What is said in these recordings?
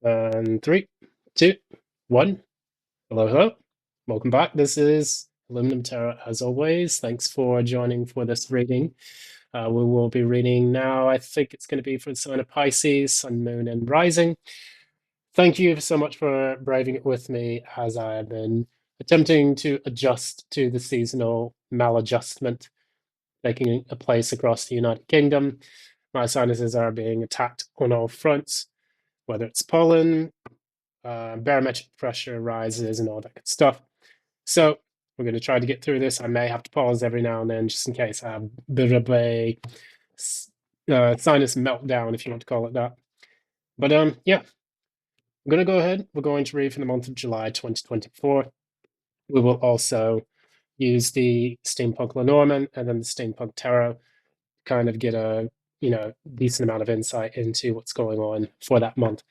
And 3, 2, 1. Hello, hello. Welcome back. This is Aluminum Tarot as always. Thanks for joining for this reading. We will be reading now. I think it's going to be for the sign of Pisces, Sun, Moon, and Rising. Thank you so much for braving it with me as I have been attempting to adjust to the seasonal maladjustment taking a place across the United Kingdom. My sinuses are being attacked on all fronts, whether it's pollen, barometric pressure rises, and all that good stuff. So we're going to try to get through this. I may have to pause every now and then just in case I have a bit of a sinus meltdown, if you want to call it that. But yeah, I'm going to go ahead. We're going to read for the month of July 2024. We will also use the Steampunk Lenormand and then the Steampunk Tarot to kind of get a decent amount of insight into what's going on for that month.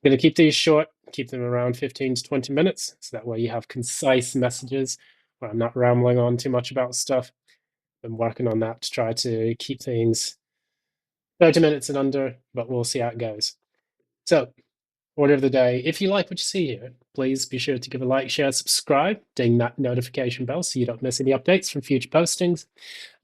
I'm going to keep these short, keep them around 15 to 20 minutes, so that way you have concise messages where I'm not rambling on too much about stuff. I'm working on that to try to keep things 30 minutes and under, but we'll see how it goes. So, order of the day. If you like what you see here, please be sure to give a like, share, subscribe, ding that notification bell so you don't miss any updates from future postings.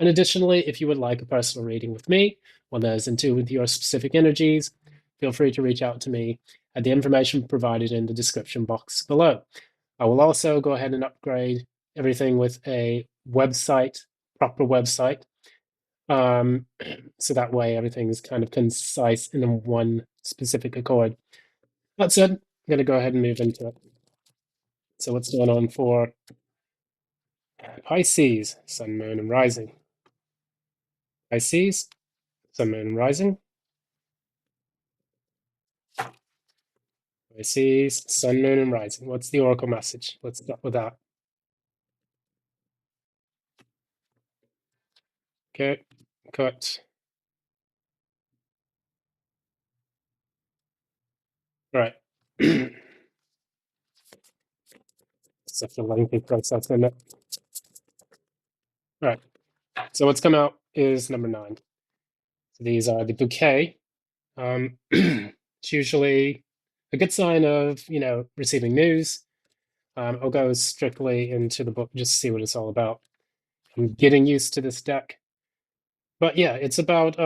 And additionally, if you would like a personal reading with me, one that is in tune with your specific energies, feel free to reach out to me at the information provided in the description box below. I will also go ahead and upgrade everything with a website, proper website, so that way everything is kind of concise in one specific accord. That said, I'm going to go ahead and move into it. So what's going on for Pisces, Sun, Moon, and Rising? Pisces, Sun, Moon, and Rising. Pisces, Sun, Moon, and Rising. What's the oracle message? Let's start with that. Okay, cut. All right. Such a lengthy process, isn't it? All right. So what's come out is number 9. So these are the bouquet. It's usually a good sign of, receiving news. I'll go strictly into the book just to see what it's all about. I'm getting used to this deck. But yeah, it's about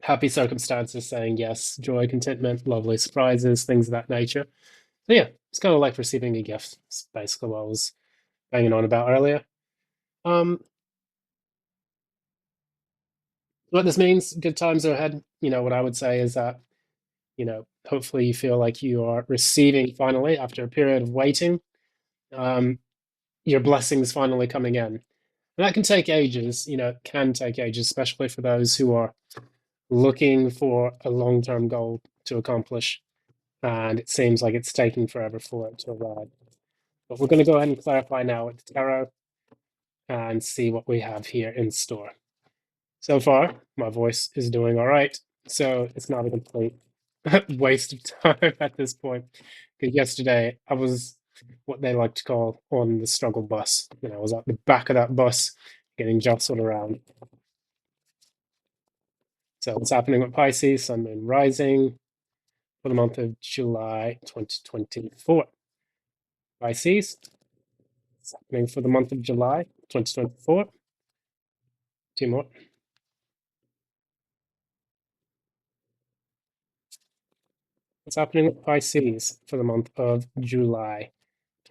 happy circumstances, saying yes, joy, contentment, lovely surprises, things of that nature. So yeah, it's kind of like receiving a gift. It's basically what I was banging on about earlier. What this means, good times are ahead. What I would say is that, hopefully you feel like you are receiving finally after a period of waiting. Your blessings finally coming in. And that can take ages, can take ages, especially for those who are looking for a long-term goal to accomplish. And it seems like it's taking forever for it to arrive. But we're going to go ahead and clarify now with the tarot and see what we have here in store. So far, my voice is doing all right, so it's not a complete waste of time at this point. Because yesterday, I was what they like to call on the struggle bus. I was at the back of that bus getting jostled around. So what's happening with Pisces, Sun, Moon, Rising for the month of July 2024. Pisces, what's happening for the month of July 2024. 2 more. What's happening with Pisces for the month of July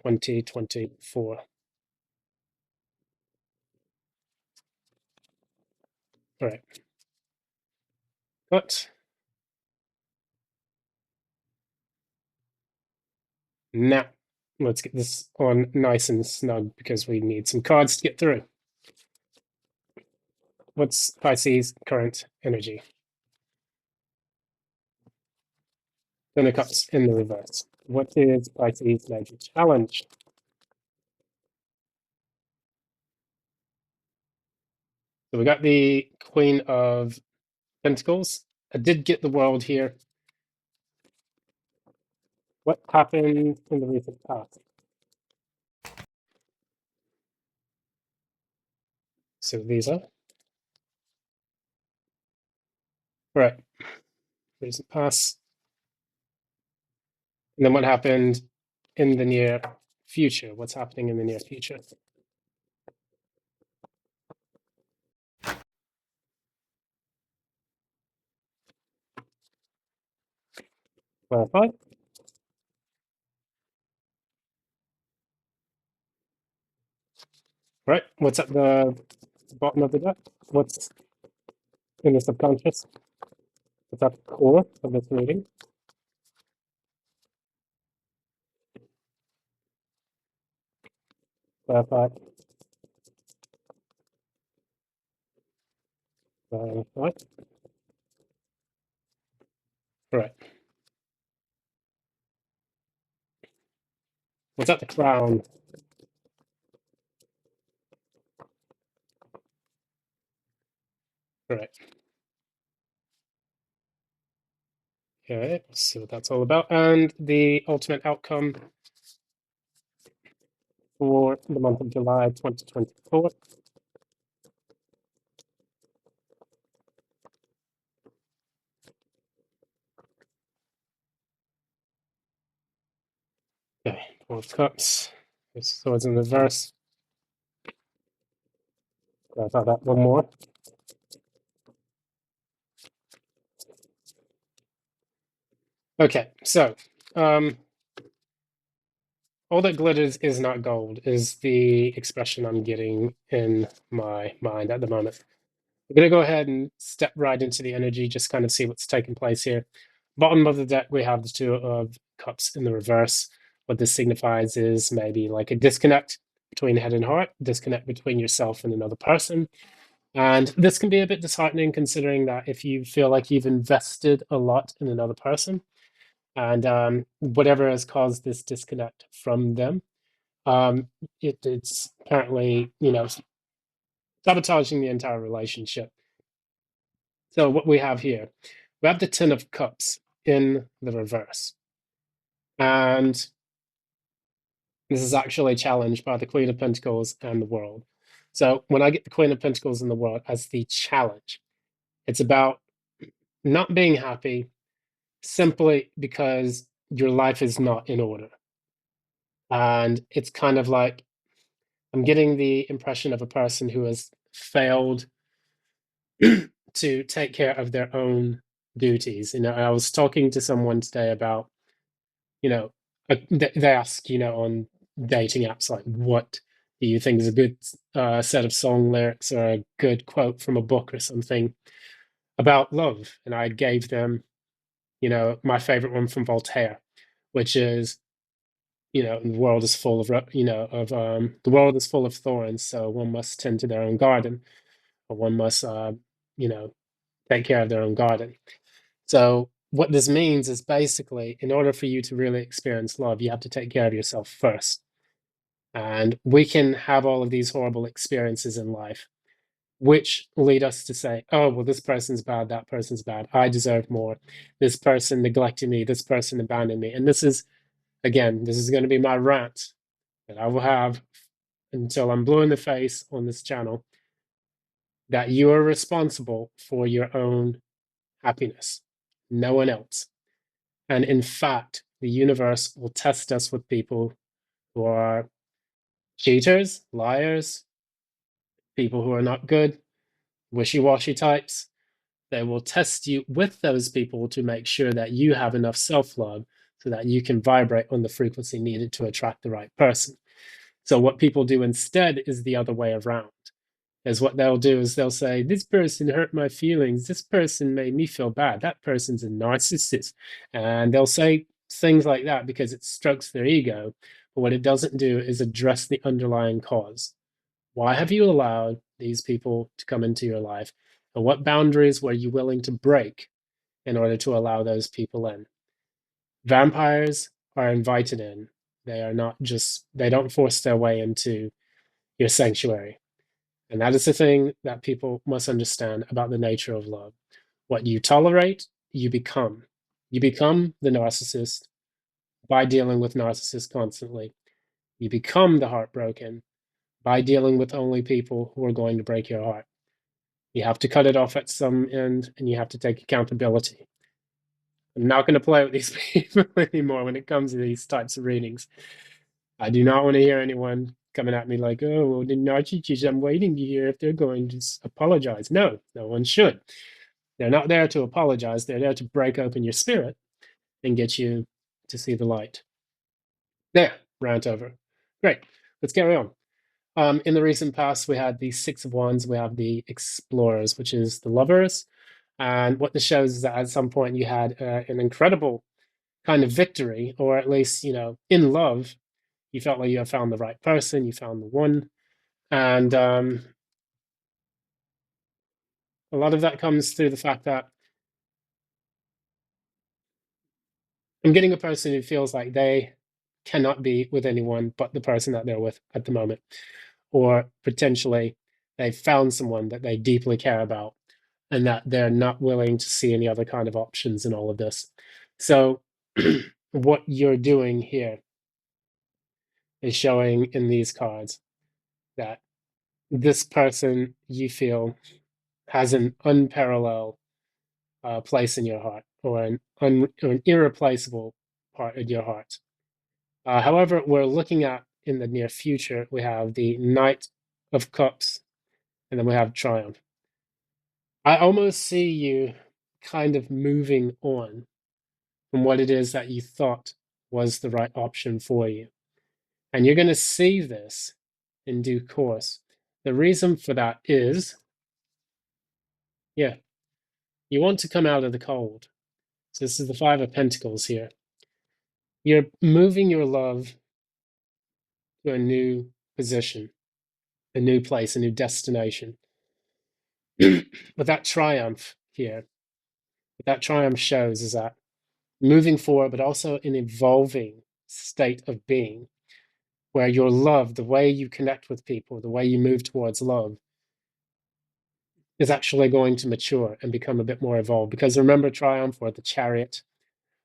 2024? All right. Cut. Now, let's get this on nice and snug because we need some cards to get through. What's Pisces' current energy? Ten of Cups in the reverse. What is Pisces' major challenge? So we got the Queen of Pentacles. I did get the World here. What happened in the recent past? So these are. Right. Recent past. And then what happened in the near future? What's happening in the near future? Clarify. Right. What's at the bottom of the deck? What's in the subconscious? What's at the core of this reading? Clarify. Right. Right. What's at the crown? Right. Okay. Let's see what that's all about. And the ultimate outcome for the month of July 2024. Okay. Four of Cups. Swords in reverse. Clarify that one more. Okay. So, all that glitters is not gold is the expression I'm getting in my mind at the moment. We're going to go ahead and step right into the energy, just kind of see what's taking place here. Bottom of the deck, we have the Two of Cups in the reverse. What this signifies is maybe like a disconnect between head and heart, disconnect between yourself and another person. And this can be a bit disheartening considering that if you feel like you've invested a lot in another person and whatever has caused this disconnect from them, um, it's apparently, sabotaging the entire relationship. So what we have here, we have the Ten of Cups in the reverse. And this is actually challenged by the Queen of Pentacles and the World. So when I get the Queen of Pentacles and the World as the challenge, it's about not being happy simply because your life is not in order. And it's kind of like I'm getting the impression of a person who has failed to take care of their own duties. I was talking to someone today about, they ask, on dating apps, like, what do you think is a good set of song lyrics or a good quote from a book or something about love? And I gave them, my favorite one from Voltaire, which is, the world is full of, the world is full of thorns, so one must tend to their own garden, or one must, you know, take care of their own garden. So what this means is basically, in order for you to really experience love, you have to take care of yourself first. And we can have all of these horrible experiences in life, which lead us to say, oh, well, this person's bad, that person's bad, I deserve more, this person neglected me, this person abandoned me. And this is, again, this is going to be my rant that I will have until I'm blue in the face on this channel, that you are responsible for your own happiness, no one else. And in fact, the universe will test us with people who are cheaters, liars, people who are not good, wishy washy types. They will test you with those people to make sure that you have enough self love so that you can vibrate on the frequency needed to attract the right person. So, what people do instead is the other way around. Is what they'll do is they'll say, this person hurt my feelings, this person made me feel bad, that person's a narcissist. And they'll say things like that because it strokes their ego. But what it doesn't do is address the underlying cause. Why have you allowed these people to come into your life? And what boundaries were you willing to break in order to allow those people in? Vampires are invited in. They are not just, they don't force their way into your sanctuary. And that is the thing that people must understand about the nature of love. What you tolerate, you become. You become the narcissist by dealing with narcissists constantly. You become the heartbroken by dealing with only people who are going to break your heart. You have to cut it off at some end and you have to take accountability. I'm not going to play with these people anymore when it comes to these types of readings. I do not want to hear anyone coming at me like, oh, well, the narcissists, I'm waiting to hear if they're going to apologize. No, no one should. They're not there to apologize. They're there to break open your spirit and get you to see the light. There, rant over. Great. Let's carry on. In the recent past, we had the Six of Wands. We have the Explorers, which is the lovers. And what this shows is that at some point you had an incredible kind of victory, or at least, in love, you felt like you have found the right person, you found the one. And a lot of that comes through the fact that I'm getting a person who feels like they cannot be with anyone but the person that they're with at the moment. Or potentially they've found someone that they deeply care about and that they're not willing to see any other kind of options in all of this. So, what you're doing here is showing in these cards that this person you feel has an unparalleled place in your heart, or an irreplaceable part in your heart. However, we're looking at in the near future, we have the Knight of Cups, and then we have Triumph. I almost see you kind of moving on from what it is that you thought was the right option for you. And you're going to see this in due course. The reason for that is, yeah, you want to come out of the cold. So this is the Five of Pentacles here. You're moving your love to a new position, a new place, a new destination. But that triumph here, what that triumph shows is that moving forward, but also an evolving state of being, where your love, the way you connect with people, the way you move towards love, is actually going to mature and become a bit more evolved. Because remember, Triumph, or the Chariot,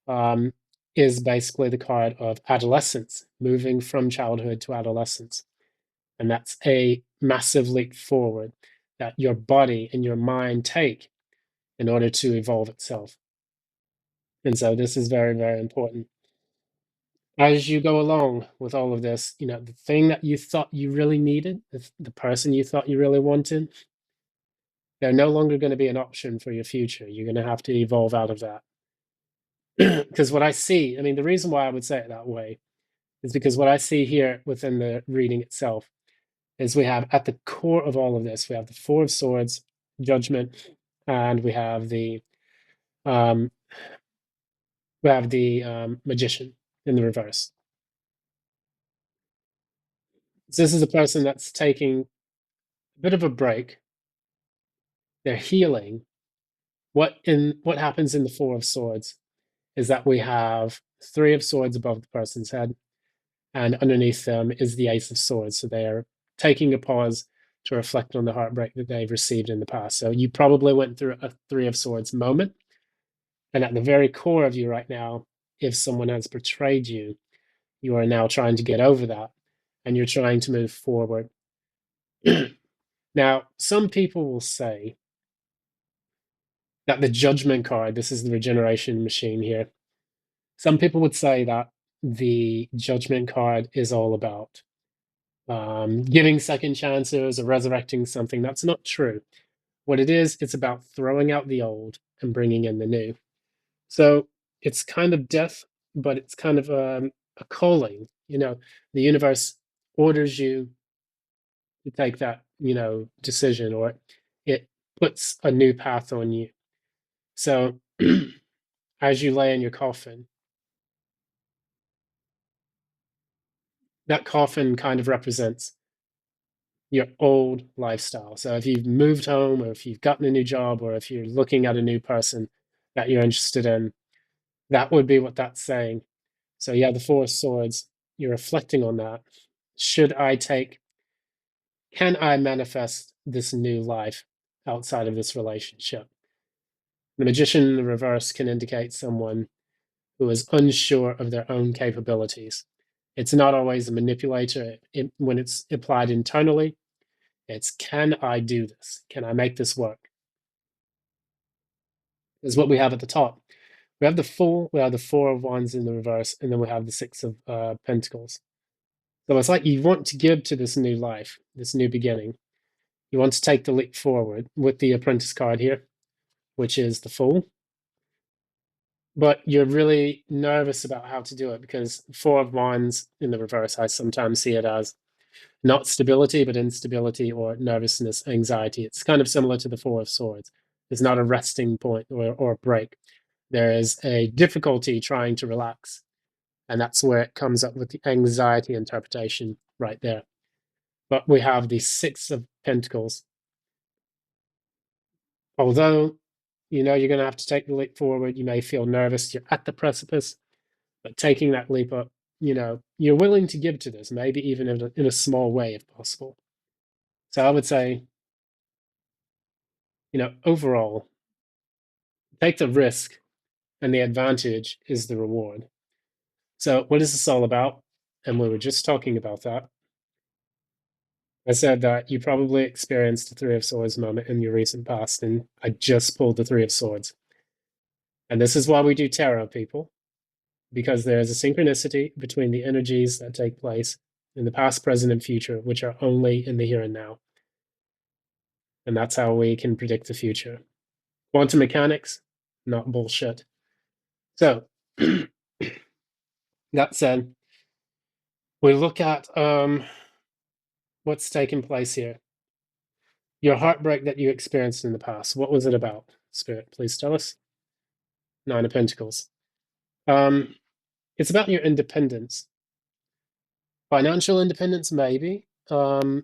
um, is basically the card of adolescence, moving from childhood to adolescence. And that's a massive leap forward that your body and your mind take in order to evolve itself. And so this is very, very important. As you go along with all of this, the thing that you thought you really needed, the person you thought you really wanted, they're no longer going to be an option for your future. You're going to have to evolve out of that. Because what I see, I mean, the reason why I would say it that way is because what I see here within the reading itself is we have at the core of all of this, we have the Four of Swords, Judgment, and we have the um, Magician in the reverse. So this is a person that's taking a bit of a break. They're healing. What happens in the Four of Swords is that we have Three of Swords above the person's head, and underneath them is the Ace of Swords. So they are taking a pause to reflect on the heartbreak that they've received in the past. So you probably went through a Three of Swords moment, and at the very core of you right now, if someone has betrayed you, you are now trying to get over that, and you're trying to move forward. Now, some people will say that the Judgment card, this is the regeneration machine here, some people would say that the Judgment card is all about giving second chances or resurrecting something. That's not true. What it is, it's about throwing out the old and bringing in the new. So it's kind of death, but it's kind of a calling. The universe orders you to take that, decision, or it puts a new path on you. So as you lay in your coffin, that coffin kind of represents your old lifestyle. So if you've moved home, or if you've gotten a new job, or if you're looking at a new person that you're interested in, that would be what that's saying. So yeah, the Four of Swords, you're reflecting on that. Can I manifest this new life outside of this relationship? The Magician in the reverse can indicate someone who is unsure of their own capabilities. It's not always a manipulator when it's applied internally. It's, can I do this? Can I make this work? Is what we have at the top. We have the Fool, we have the Four of Wands in the reverse, and then we have the Six of Pentacles. So it's like you want to give to this new life, this new beginning. You want to take the leap forward with the Apprentice card here, which is the Fool. But you're really nervous about how to do it because Four of Wands in the reverse, I sometimes see it as not stability, but instability or nervousness, anxiety. It's kind of similar to the Four of Swords. There's not a resting point or a break. There is a difficulty trying to relax. And that's where it comes up with the anxiety interpretation right there. But we have the Six of Pentacles. Although you know you're going to have to take the leap forward, you may feel nervous, you're at the precipice, but taking that leap up, you know, you're willing to give to this, maybe even in a small way if possible. So I would say, you know, overall, take the risk and the advantage is the reward. So what is this all about? And we were just talking about that. I said that you probably experienced the Three of Swords moment in your recent past, and I just pulled the Three of Swords. And this is why we do tarot, people, because there is a synchronicity between the energies that take place in the past, present, and future, which are only in the here and now. And that's how we can predict the future. Quantum mechanics, not bullshit. So, that said, we look at what's taken place here. Your heartbreak that you experienced in the past. What was it about? Spirit, please tell us. Nine of Pentacles. It's about your independence. Financial independence, maybe. I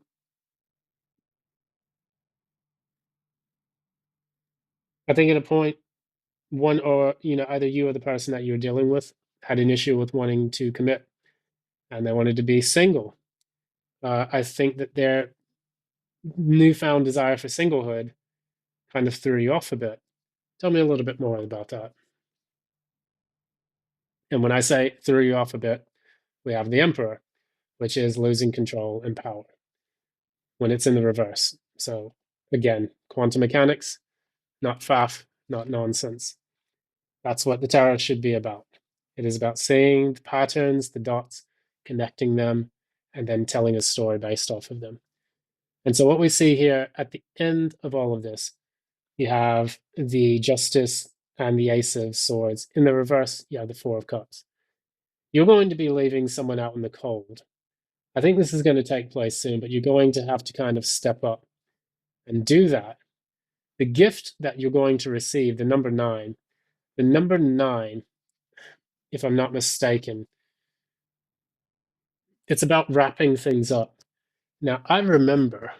think at a point, one or you know either you or the person that you're dealing with had an issue with wanting to commit, and they wanted to be single. I think that their newfound desire for singlehood kind of threw you off a bit. Tell me a little bit more about that. And when I say threw you off a bit, we have the Emperor, which is losing control and power when it's in the reverse. So again, quantum mechanics, not faff, not nonsense. That's what the tarot should be about. It is about seeing the patterns, the dots, connecting them, and then telling a story based off of them. And so what we see here at the end of all of this, you have the Justice and the Ace of Swords. In the reverse, you have the Four of Cups. You're going to be leaving someone out in the cold. I think this is going to take place soon, but you're going to have to kind of step up and do that. The gift that you're going to receive, the number nine, if I'm not mistaken, it's about wrapping things up. Now, I remember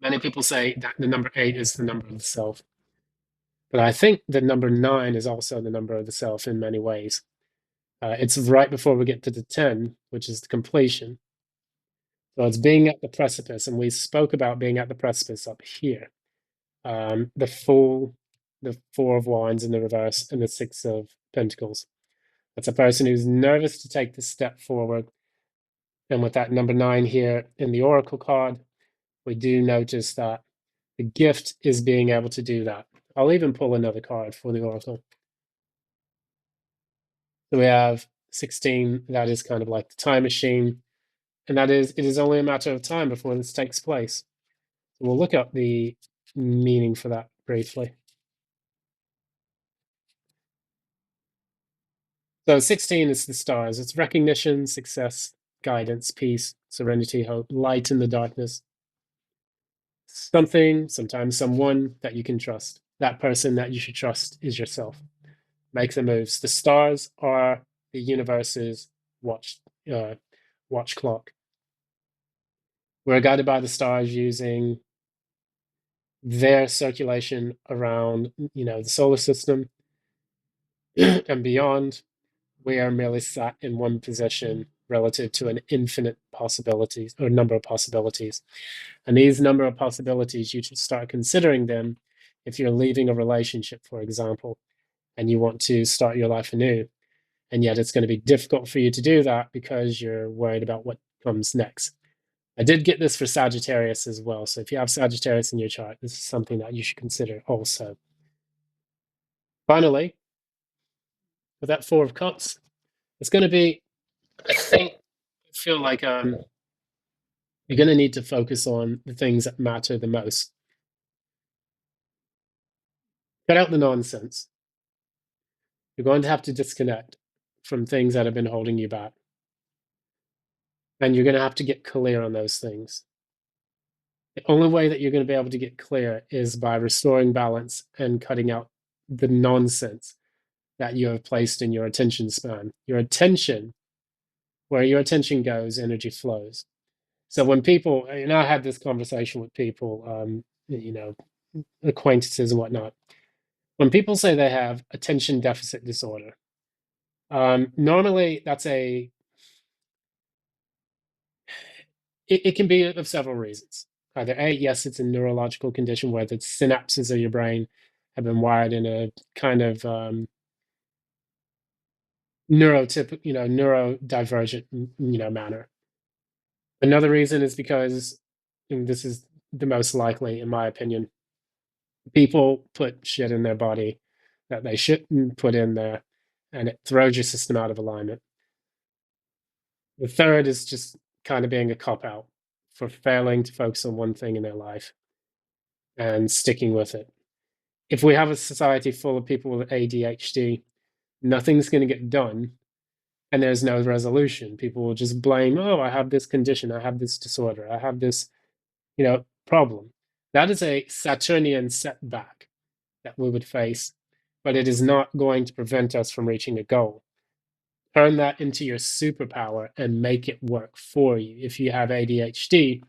many people say that the number eight is the number of the self, but I think the number nine is also the number of the self in many ways. It's right before we get to the 10, which is the completion. So it's being at the precipice, and we spoke about being at the precipice up here. The Fool, the Four of Wands in the reverse, and the Six of Pentacles. That's a person who's nervous to take the step forward. And with that number nine here in the Oracle card, we do notice that the gift is being able to do that. I'll even pull another card for the Oracle. So we have 16, that is kind of like the time machine. And that is, it is only a matter of time before this takes place. So we'll look up the meaning for that briefly. So 16 is the stars. It's recognition, success, guidance, peace, serenity, hope, light in the darkness. Something, sometimes someone that you can trust. That person that you should trust is yourself. Make the moves. The stars are the universe's watch watch clock. We're guided by the stars using their circulation around, you know, the solar system and beyond. We are merely sat in one position relative to an infinite possibilities or number of possibilities. And these number of possibilities, you should start considering them if you're leaving a relationship, for example, and you want to start your life anew. And yet it's going to be difficult for you to do that because you're worried about what comes next. I did get this for Sagittarius as well. So if you have Sagittarius in your chart, this is something that you should consider also. Finally, with that Four of Cups, it's going to be, I feel like you're going to need to focus on the things that matter the most. Cut out the nonsense. You're going to have to disconnect from things that have been holding you back. And you're going to have to get clear on those things. The only way that you're going to be able to get clear is by restoring balance and cutting out the nonsense that you have placed in your attention span. Your attention, where your attention goes, energy flows. So when people, and I had this conversation with people, acquaintances and whatnot, when people say they have attention deficit disorder, normally that's it can be of several reasons. Either A, yes, it's a neurological condition where the synapses of your brain have been wired in a kind of neurodivergent, manner. Another reason is because, and this is the most likely, in my opinion, people put shit in their body that they shouldn't put in there, and it throws your system out of alignment. The third is just kind of being a cop out for failing to focus on one thing in their life and sticking with it. If we have a society full of people with ADHD, nothing's going to get done and there's no resolution. People will just blame, oh, I have this condition, I have this disorder, I have this, problem. That is a Saturnian setback that we would face, but it is not going to prevent us from reaching a goal. Turn that into your superpower and make it work for you. If you have ADHD,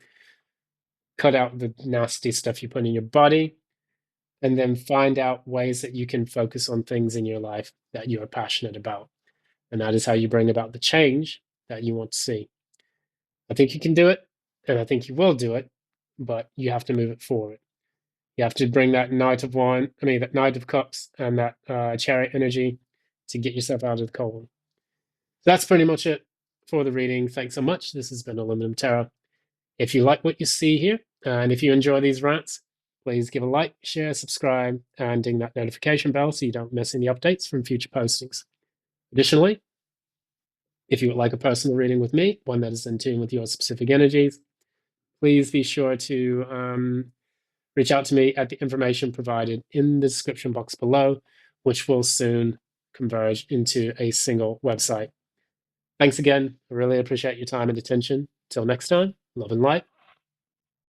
cut out the nasty stuff you put in your body, and then find out ways that you can focus on things in your life that you are passionate about. And that is how you bring about the change that you want to see. I think you can do it, and I think you will do it, but you have to move it forward. You have to bring that that Knight of Cups and that Chariot energy to get yourself out of the cold. So that's pretty much it for the reading. Thanks so much. This has been Aluminum Tarot. If you like what you see here, and if you enjoy these rants, please give a like, share, subscribe, and ding that notification bell so you don't miss any updates from future postings. Additionally, if you would like a personal reading with me, one that is in tune with your specific energies, please be sure to reach out to me at the information provided in the description box below, which will soon converge into a single website. Thanks again. I really appreciate your time and attention. Till next time, love and light.